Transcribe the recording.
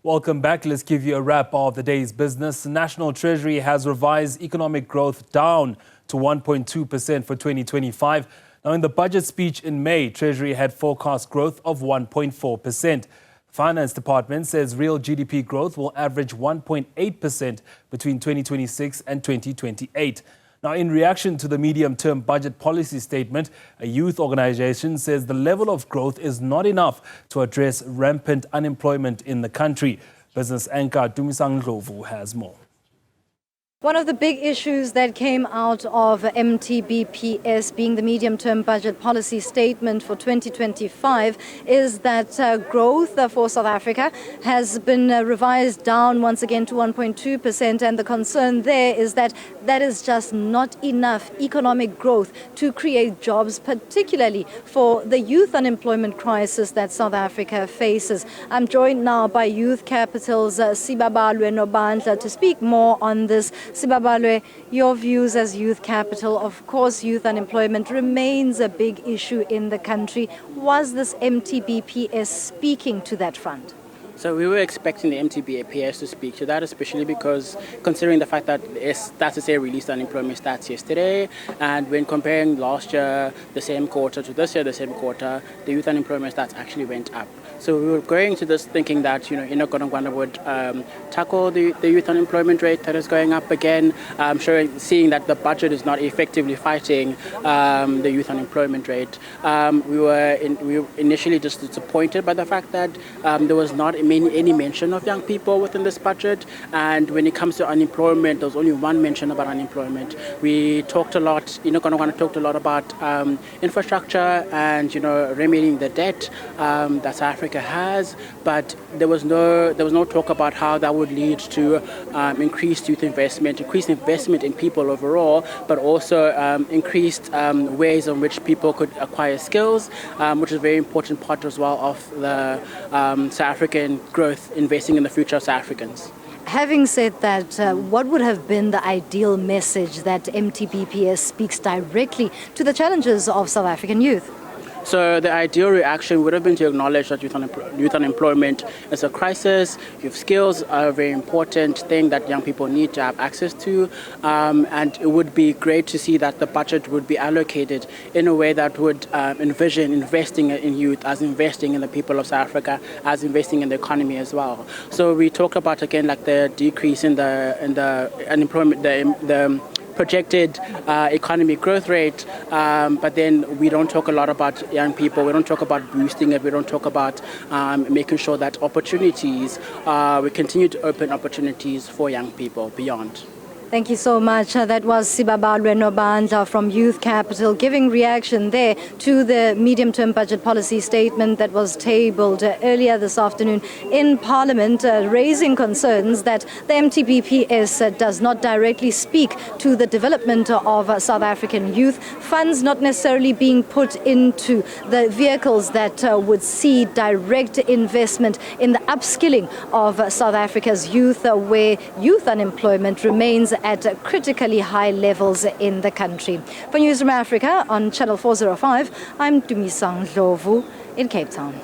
Welcome back. Let's give you a wrap of the day's business. National Treasury has revised economic growth down to 1.2% for 2025. Now, in the budget speech in May, Treasury had forecast growth of 1.4%. Finance Department says real GDP growth will average 1.8% between 2026 and 2028. Now, in reaction to the medium-term budget policy statement, a youth organization says the level of growth is not enough to address rampant unemployment in the country. Business anchor Tumisang Ndlovu has more. One of the big issues that came out of MTBPS, being the medium-term budget policy statement for 2025, is that growth for South Africa has been revised down once again to 1.2%, and the concern there is that that is just not enough economic growth to create jobs, particularly for the youth unemployment crisis that South Africa faces. I'm joined now by Youth Capital's Sibabalwe Nobandla to speak more on this. Sibabalwe, your views as Youth Capital. Of course, youth unemployment remains a big issue in the country. Was this MTBPS speaking to that front? So we were expecting the MTBPS to speak to that, especially because considering the fact that StatSA released unemployment stats yesterday, and when comparing last year, the same quarter, to this year, the same quarter, the youth unemployment stats actually went up. So we were going to this thinking that, Inokonongwana would tackle the youth unemployment rate that is going up again, seeing that the budget is not effectively fighting the youth unemployment rate. We were initially just disappointed by the fact that there was not any mention of young people within this budget, and when it comes to unemployment, there was only one mention about unemployment. We talked a lot, Inokonongwana talked a lot about infrastructure and remedying the debt that South Africa has, but there was no talk about how that would lead to increased youth investment, increased investment in people overall, but also increased ways in which people could acquire skills, which is a very important part as well of the South African growth, investing in the future of South Africans. Having said that, what would have been the ideal message that MTBPS speaks directly to the challenges of South African youth? So the ideal reaction would have been to acknowledge that youth unemployment is a crisis. Youth skills are a very important thing that young people need to have access to. And it would be great to see that the budget would be allocated in a way that would envision investing in youth as investing in the people of South Africa, as investing in the economy as well. So we talk about, again, like the decrease in the unemployment, the projected economic growth rate, but then we don't talk a lot about young people. We don't talk about boosting it. We don't talk about making sure that opportunities, we continue to open opportunities for young people beyond. Thank you so much. That was Sibabalwe Nobandla from Youth Capital giving reaction there to the medium-term budget policy statement that was tabled earlier this afternoon in Parliament, raising concerns that the MTBPS does not directly speak to the development of South African youth, funds not necessarily being put into the vehicles that would see direct investment in the upskilling of South Africa's youth, where youth unemployment remains at critically high levels in the country. For Newzroom Afrika on Channel 405, I'm Tumisang Ndlovu in Cape Town.